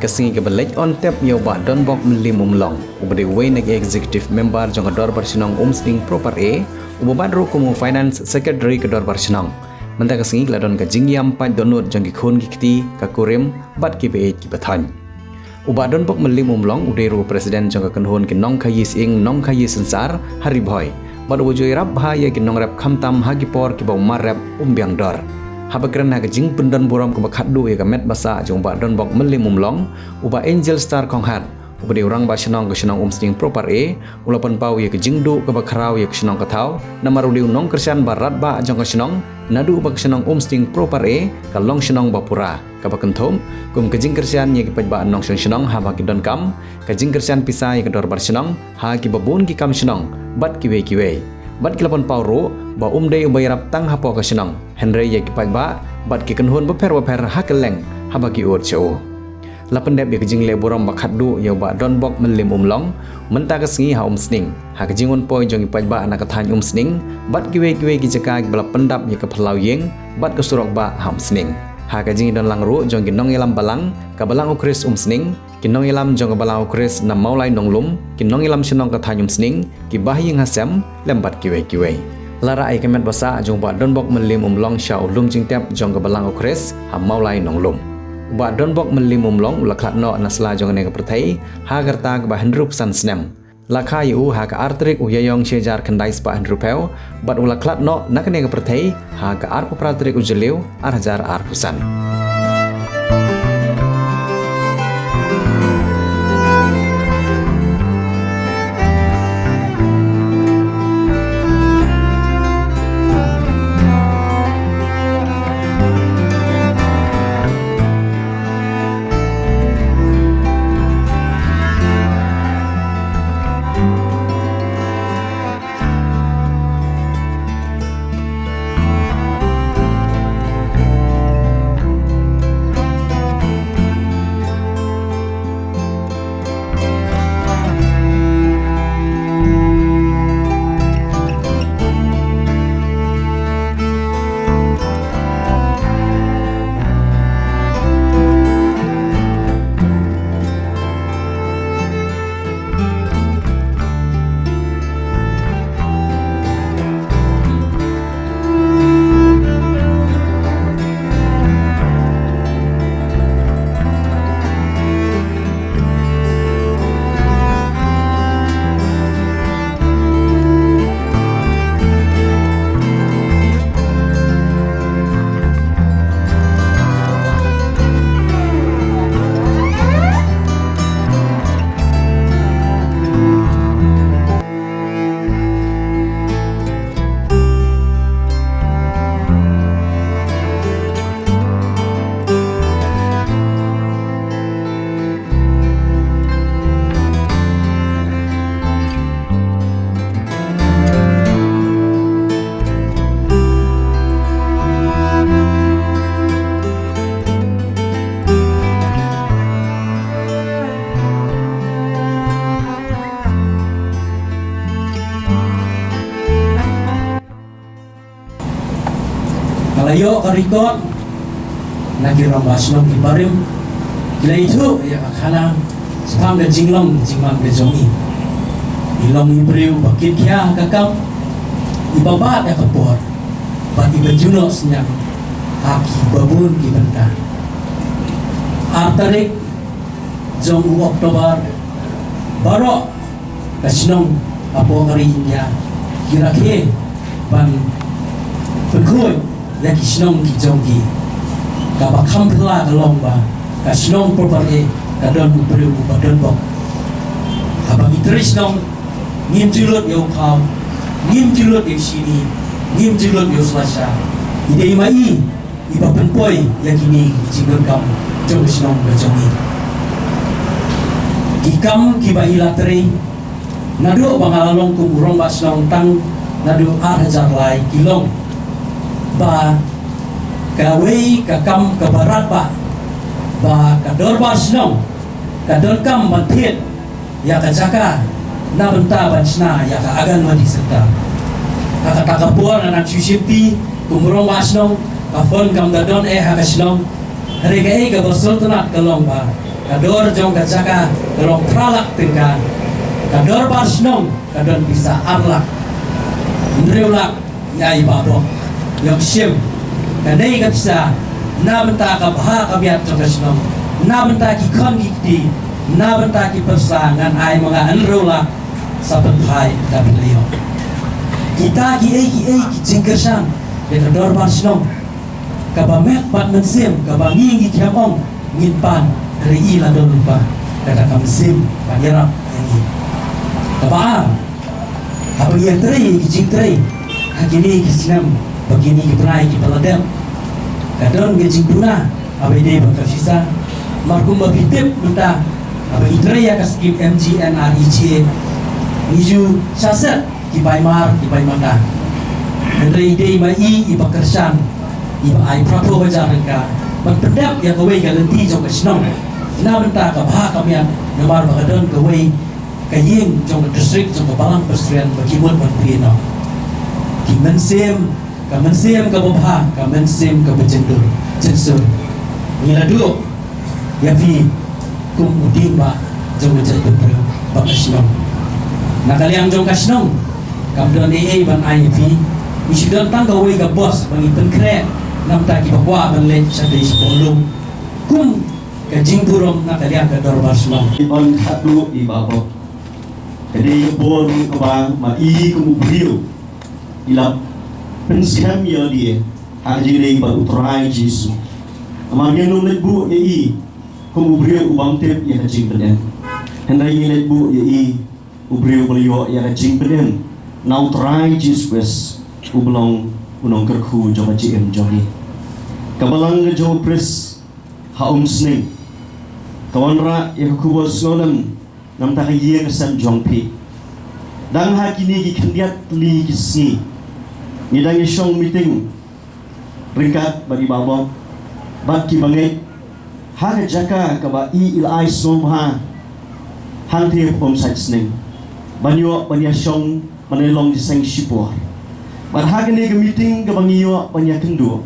kasingi ke belaj on tap yo ba Donbok melim umlong ubade way nag executive member jong dor Synod Umsning proper e ubaban ro kumu finance secretary ke dor Synod menta kasingi ladon ka jingyam pa donut jong ki khun ki kti ka kurim bat ki be ki bathan uba Donbok melim umlong ude ro president jong ka kanhon ki nong khayis ing nong khayis sensar hari Bhoi bat wujoi rap bha ye ki nong rap khamtam hagipor ki ba marap umbyang dor habakran ha jing pendan buram ke bakhatdu ya met Basah jong ba Donbok melim umlong uba angel star konghat uba de orang ba Shillong ke Synod Umsning proper e ulapan pau ya ke jingdu ke bakrau ya ke Shillong kathau namaru diu nong kersian barat ba jong ke Shillong nadu ba ke Synod Umsning proper e ka long Shillong bapura ka bakenthom kum ke jing kersian ya ke paj ba nong Shillong ha ba ki don kam ka jing kersian pisai ke dor Synod ha ki babun ki kam Shillong bat ki we bat kilapan pauro ba umdei ubayrap tang hapo ka Shillong henry ya ki paj ba bat ki kanhon ba pher hakeleng ha ba ki ot chau lapan dep ya ke jing le borom ba khatdu ya ba Donbok melim umlong menta ka singi ha Umsning ha ke jingon poi jong ki paj ba anak kathan Umsning bat ki we ki jaka bala pendap ya ke phalau yeng bat ke surok ba ha Umsning ha ke jing don langru jong ki nong elam balang ka balang ukris Umsning ki nong elam jong ka balang ukris na Mawlai Nonglum ki nong elam Shillong kathan Umsning ki bahyeng hasam lembat ki we lara ai kemet Basah jong ba Donbok melim umlong sha ulum jing tap jong ka balang ukris ha Mawlai Nonglum ba Donbok melim umlong ulakhat no nasla jong ne ka prathai ha garta ka ba 100% snem lakha yu ha ka artrik uyayong shejar khandai spa 100 peu bat ulakhat no nakne ka prathai ha ka ar pratrik ujeliu 1000%. Malayo karikot nagirang Synod ibarim kila itu ya akana sepam dan jinglong jingman bejongi ilong ibriu bakit kya kakam ibabat ya khubor bagi bejuno senyap haki babun ki bynta artarik jong Oktober baro ka Synod apo karinya kira-kira ban berkuy ya ki Synod ki jongki ka ba khampla ka long ba ka Synod property ka don ubriu ba Donbok abang itris nong ngim julot yo khaw ngim julot yo sini ngim julot yo Selasa ide mai iba penpoi ya kini jingon kam jong Synod ba jongi kikam ki ba ilatri nado bangalalong ku urong ba Synod tang nado arhajar lai kilong ba kawei kakam kabarat ba kador ba Synod kador kam bantit ya kajaka na benta bansna ya ka agan madi serta kata kapur anak cucipi kumurong ba Synod ka phun kam dadon ha ka Synod harga ka bersultanat kalong ba kador jong kajaka kalong tralak tingka kador barsnong kadon bisa arlak nrewlak yai babok yang sim kadai ka bisa na benta ka bha ka biat jong kasnong na benta ki khon ki na benta ki persangan ai mga nrewlak saben phai ka belayo kita ki jingkersan ke kador barsnong ka ba mek bat mensim ka ba ngi kiamong ngin pan ri la don lupa kata kam sim panira ini kaba apa yang teri kijing teri hakini kisnam begini ki prai ki paladam kadon kijing puna apa ide bakafisa markum babitip minta apa itri ya kaskim MGNREG niju sasat ki baimar ki baimata dari ide mai iba kersan iba ai prapo bajarka pendap yang kawai galanti jong kasnong na benta ka bha kamian namar bakadon kawai kaying jong distrik jong balang persrian bakimot pino ki mensem ka bha ka mensem ka bejendur jensur ngila du ya fi kum uding ba jong bejendur ba kasnong na kaliang jong kasnong kam don ban ai fi isidon tang kawai ka bos bangi penkre nam ta ki bakwa ban le sa dei sepolong kum kajing burung na kalian ke dorbar semua. Ibang hatlu ibabo. Jadi bon kabang mai kumubriu. Ila penskam ya dia. Hajire ba utrai Yesu. Amangin nung lebu ye kumubriu ubang tip ya kajing peden. Hendai lebu ye ubriu beliau ya kajing peden. Na utrai Jesus ublong unong kerku joma jiem jogi. Kabalang ke jo pres ha Umsning. Kawan ra ya khubor sngewbha nam ta ye san Jong pi dang ha kini ki khendiat li ki si ni dang shong meeting ringkat bagi babo bat ki bangai ha ka jaka ka ba ilai sngewbha hang thi pom sai sning banyo banya shong manelong di sang shipor bar ha kini ke meeting ka bangiyo banya kendu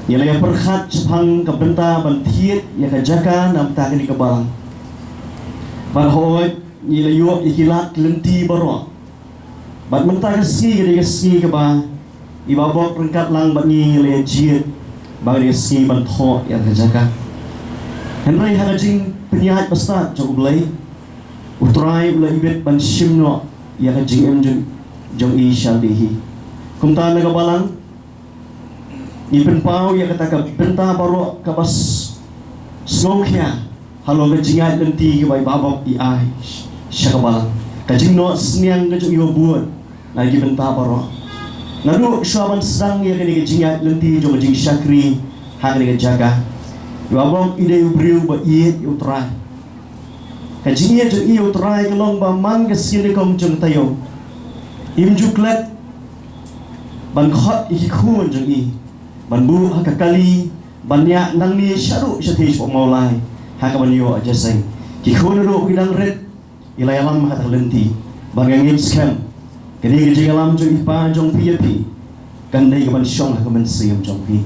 yang lain perkhat sepang kebenta bantiet ya kajaka nam ta kini kebalang barhoy ni layu ikilat lenti baro bat menta kesi ke ba ibabok rengkat lang bat ni le jiet bagi kesi bantho ya kajaka henry hagajing penyahat besar jong ulai utrai ulai ibet ban shimno ya kajing jong i shaldihi kumta na kebalang ni penpau ya kata ka benta baro ka bas sngokya halo ga jingat lenti ke bai babok i ai syakabal ka jingno sniang ga yo buat lagi benta baro nalu syaban sedang ya kini jingat lenti jo jing syakri ha kini jaga babok ide ubriu ba iet utrai ka jingye jo i utrai kelong ba man ga sine kom jong tayo imjuklat ban khot i khun jong i banbu hakakali banyak nang ni syaru syati pok Mawlai hakabanyo aja sing ki khono ro bidang red ilayalam hat lenti bangangin scam kini ge alam jo ipa jong pi kan dei ban syong hakaban siam jong pi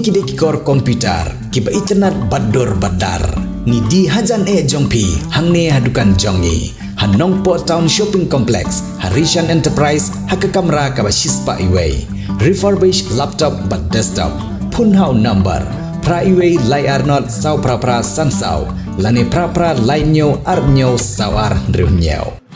kide kikor komputer kiba internet bador badar ni di hajan jongpi hangne hadukan jongi han Nongpoh Town Shopping Complex Harishan Enterprise haka kamera kaba shispa iway refurbished laptop but desktop phun hau number pra iway lai arnot sau pra sansau lane pra lai nyo ar nyo sawar riu nyau